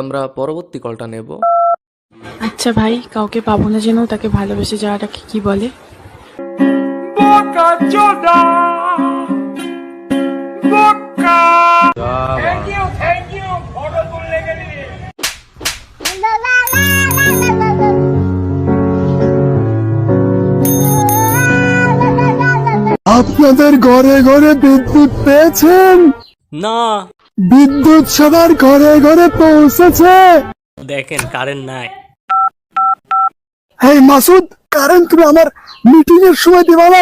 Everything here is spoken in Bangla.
আমরা পরবর্তী কলটা নেব। আচ্ছা ভাই, কাউকে পাবো না যেন তাকে ভালোবেসে যাওয়াটাকে কি বলে? আপনাদের ঘরে ঘরে বিদ্যুৎ পেয়েছেন? না, বিদ্যুৎ সবার ঘরে ঘরে পৌঁছেছে। দেখেন কারেন্ট নাই। এই মাসুদ, কারেন্ট তুমি আমার মিটিং এর সময় দিবা না?